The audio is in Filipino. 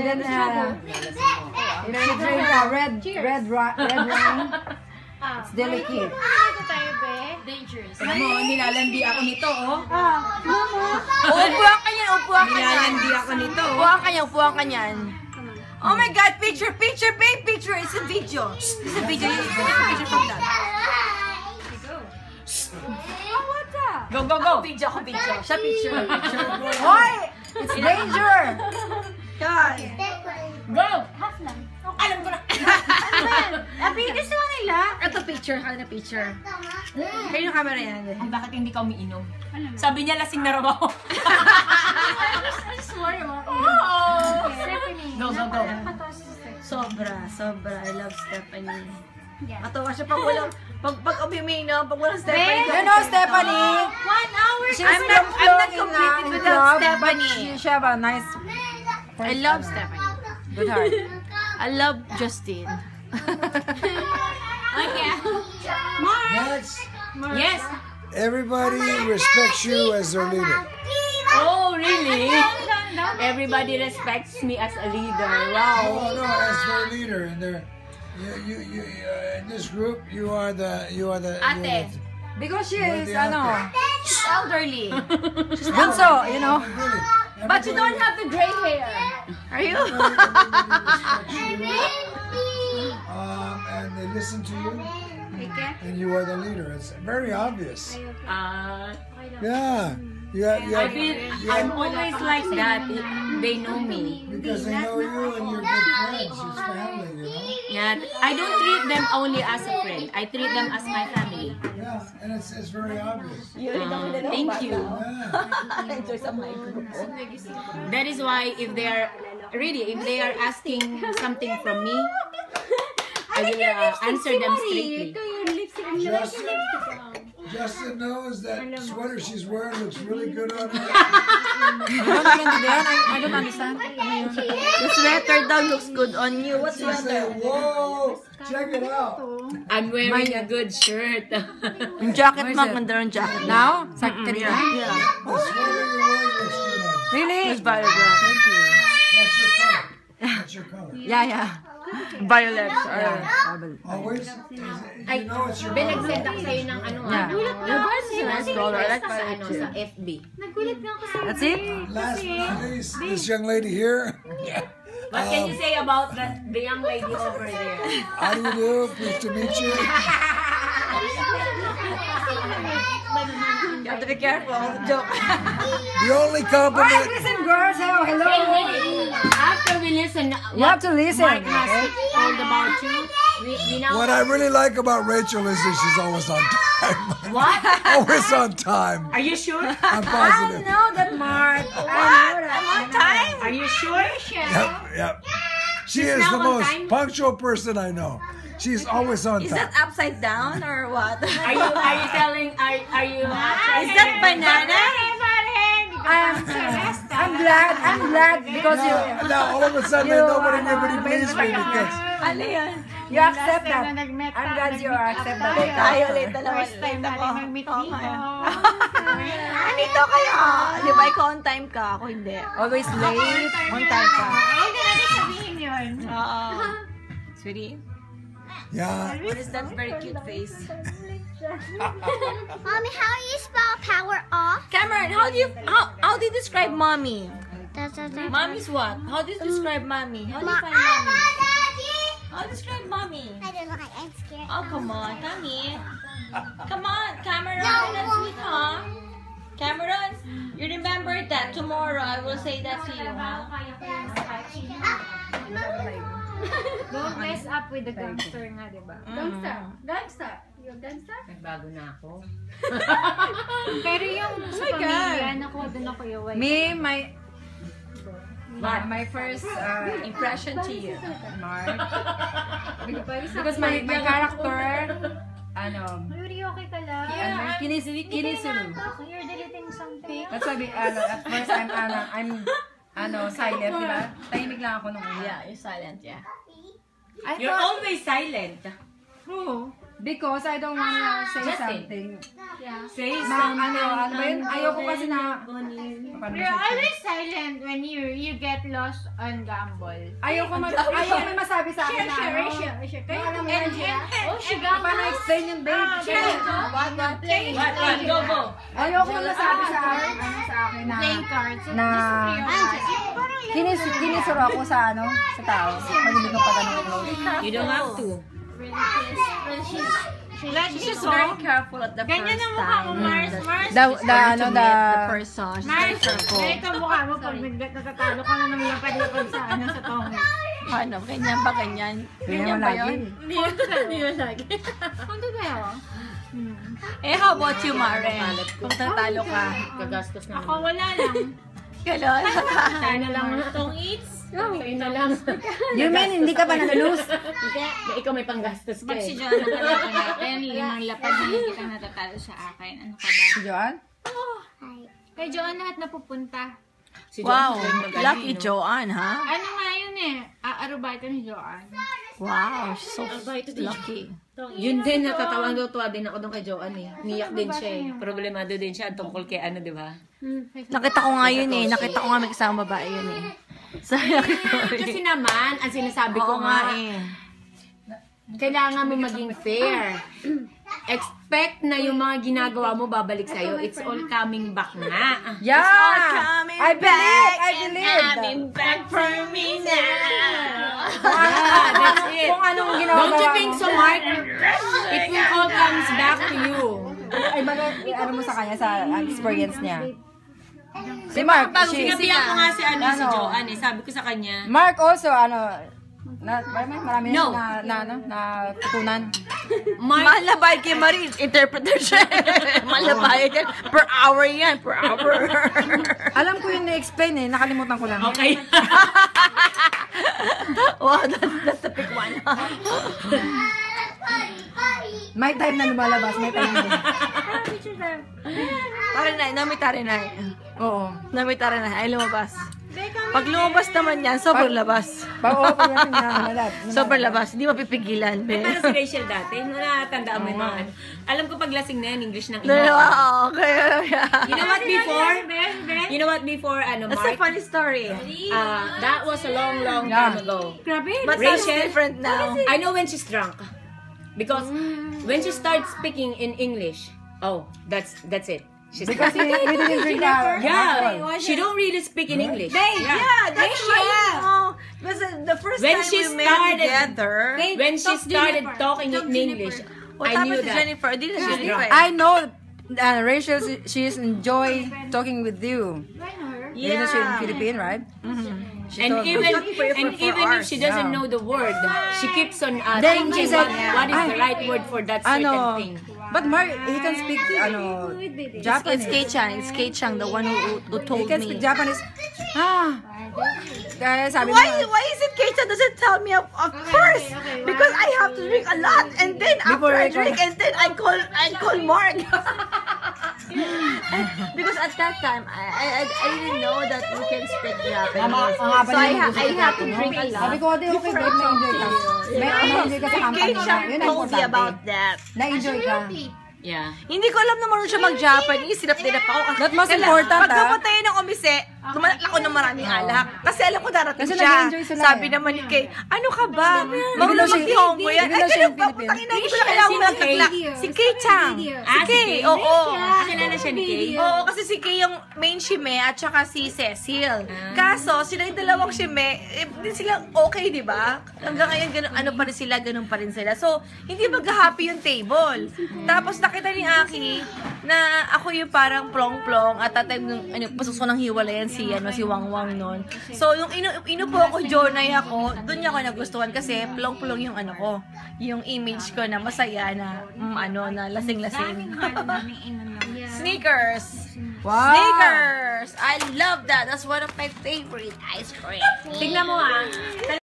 didn't drink red wine. It's delicate. Dangerous. Alam mo, nilalandi ako nito, oh. Upuan ka niyan, upuan ka niyan. Nilalandi ako nito. Upuan ka niyan. Oh my God, picture, babe, picture. It's a video. It's a video. You take a picture from that. Go. Video. Siya picture. Hoy! It's danger! God! Go! Alam ko na. Gusto mo nila? Ito picture. Kayo yung camera yan. Ay, bakit hindi ka umiinom? Sabi niya, lasing na raw ako. I swear mo. Stephanie. Go. Sobra. I love Stephanie. Matawa siya pag umiinom, pag walang Stephanie. You know Stephanie? 1 hour. I'm not completed without Stephanie. She have a nice... I love Stephanie. Good heart. I love Justine. Okay. Next, Yes. everybody respects you as their leader. Oh, really? Everybody respects me as a leader. Wow. Oh no, as their leader, and you in this group, you are the Ate. Because she is, She's elderly. bunso, you know. Really, But you don't have the gray hair. Are you? and they listen to you, and you are the leader. It's very obvious. Yeah, I'm always like that. They know me. because they know you and you're good friends. It's family, you know. Yeah, I don't treat them only as a friend. I treat them as my family. Yeah, and it's very obvious. Thank you. Yeah. That is why if they are asking something from me, I will answer them strictly. Justin knows that sweater she's wearing looks really good on her. I don't understand. The sweater daw looks good on you. What She said, "Whoa, check it out." I'm wearing a good shirt. Yung jacket mo, ganda ng jacket. Now? Second The sweater you're wearing looks good on you. Really? That's your color. That's your color. Yeah. Violet. Always. You know it's your Binagsend color. ako sa'yo ng ano. Yeah. Nice color. I like sa FB. That's it? Last but not least, this young lady here. What can you say about the young lady over there? How do you do? Pleased to meet you. You have to be careful. Joke. The only compliment. Listen, girls. Hello. After we listen, You have to listen. Mark has told about you. We now. What I really like about Rachel is that she's always on time. What? Always on time. Are you sure? I'm I positive. know that, Mark. I'm on time. Are you sure? Yep. She is now the on most time? punctual person I know. She's always on time. Upside down or what? Are you telling? Are you? Is that banana? I'm glad because Now all of a sudden nobody believes me because Ano yan? you accept that. I'm glad you accept that. Tayo ulit. First time natin mag-meet dito. Nandito kayo. Di ba ikaw on time ka? Ako hindi. Always late. On time ka. Oo. Sweetie? yeah. What is that very cute face? Mommy, how do you spell power off? Cameron, how do you describe mommy? Mommy's what? How do you describe mommy? How do you find mommy? How do you describe mommy? I don't know. I'm scared. Oh, come on, Tommy. Come on, Cameron. That's sweet, huh? Cameron, you remember that tomorrow I will say that to you, huh? Don't mess up with the gangster nga, di ba? Gangster. Yung gangster? Nagbago na ako. Pero yung sa pamilya, nakuha doon ako yung Me, my first impression to you, Mark. Because my character, Yuri, okay ka lang? kinisuru. You're deleting something? That's why at first I'm silent, diba? Tahimik lang ako nung una. Yeah, you're silent, yeah. I You're thought, always silent. who? Because I don't wanna say Just say. something. Say Ano ba yun? Ayoko kasi na... You're always silent when you get lost on Gumball. Ayoko may masabi sa akin na ano. Share. Yung alam mo And, yun, oh, she paano explain yung babe? What? Go. Ayoko may masabi sa akin, na... playing cards. Na... Kinisuro ako sa ano, sa tao. Pag hindi ko pa ganun close. You don't have to. She's very careful at the Ganyan first ang mukha mo, time. Mars. The person. She's very Mars, careful. ganito ang mukha mo pag natatalo ka na naman yung palipad sa tong. Ano, ganyan ba ganyan? Ganyan ba yun? Hindi yun lagi. Kung ito tayo? Eh, how about you, Maren? Kung tatalo ka. Gagastos na. Ako wala lang. Ganon. Tayo na lang. Tong eats. Tayo na lang. You mean, hindi ka pa nalulus? Ikaw may panggastos ka Pag si eh. Joanna nakalapad natin, 5 lapad na hindi ka natatalo sa akin. Ano ka ba? Si Joan? Kay Joanne lahat napupunta. Si John, Wow, magaling, lucky no? Joanne, ha? Ano nga yun eh? Aarubaitan ni Joanne. Wow, she's so lucky. Yun din, natatawang tuwa din ako doon kay Joanne eh. Niyak din siya eh. Problemado din siya tungkol kay ano, di ba? Nakita ko nga yun eh. Nakita ko nga may kasama babae yun eh. Kasi naman, ang sinasabi ko Oo nga nga, eh. kailangan mo maging fair. Expect na yung mga ginagawa mo babalik sa'yo. It's all coming back na. Yeah! coming I believe! Coming back for me now. Yeah, that's it. Kung anong ginagawa Don't you think mo. so, Mark? It will all comes back to you. Ay, ano mo sa kanya, sa experience niya? Si Mark, Sinabihan ko nga si si Joanne eh. Sabi ko sa kanya, Mark also, marami na tutunan. Malabay kay Marie. Interpreter siya. Malabay yan. Per hour yan. Per hour. Alam ko yung na-explain eh, nakalimutan ko lang. okay. Wow, that's the big one. May time na lumalabas, may time na. Tarinay, nami tarinay. Oo. Nami tarinay. Ay, lumabas. Pag lumabas naman yan, sobrang labas. Pa-open yan na Sobrang labas. Hindi mapipigilan, be. Pero si Rachel dati, natandaan mo yung mga ano. Alam ko pag lasing na yan, English ng Dalawa, ina. okay. You know what before? You know what before, That's a Mark? funny story. That was a long time ago. But that's different now. I know when she's drunk. Because when she starts speaking in English, oh, that's it. She's Because we didn't drink our yeah, she don't really speak in English. Yeah, that's right. Oh, because the first When time she we met started- together. When she started talking in English, What I knew happened to that. Jennifer? I didn't see Jennifer. I know Rachel, she enjoy talking with you. Yeah. Because she's in Philippines, right? She And told me. even Talking for you for 4 if she doesn't Yeah. know the word, she keeps on Then she thinking said, what is the right word for that certain thing. But Mark, he can speak Japanese. It's Kei-chan. It's Kei-chan, the one who He told can me. speak Japanese. Kaya sabi Why mo, is it Kei-chan doesn't tell me of course? Because I have to drink a lot and then after Before I I drink and then I call Mark. Because at that time I didn't know that we can speak Japanese. So I have to drink a lot. sabi ko, okay, babe, na-enjoy ka. Na-enjoy ka sa company na. Kei-chan Yun ang told me about importante. that. Na-enjoy ka. Yeah. Hindi ko alam na marunong siya mag-Japanese. Sinap-tinap ako. That most Kailan- important, Pag ah. pumunta yun ng umise, dumanak ako ng maraming alak. Kasi alam ko darating Kasi siya. nag-enjoy sila Sabi eh. naman ni Kay, ano ka ba? Even Marunong though she- mag-Honggo yan. even Ay, though she ganun in ba? Philippines. Putang ina, hindi ko na kailangan Sino magkakla. Kay? Si Kay Chang. Ah, Si Kay, oo. Kilala siya ni Kay? Oo, kasi si Kay yung main shime at saka si Cecil. Kaso, sila yung dalawang shime, di sila okay, di ba? Hanggang ngayon, ganun, ano pa rin sila, ganun pa rin sila. So, hindi mag-happy yung table. Tapos, nakita ni Aki na ako yung parang plong-plong at that time, pasus ko ng hiwalayan si Wangwang noon. So, yung inupo ako, Jonay ako, doon niya ako nagustuhan kasi plong-plong yung ano ko, yung image ko na masaya na, na lasing-lasing. Sneakers! Wow! Sneakers! I love that. That's one of my favorite ice cream. Tignan mo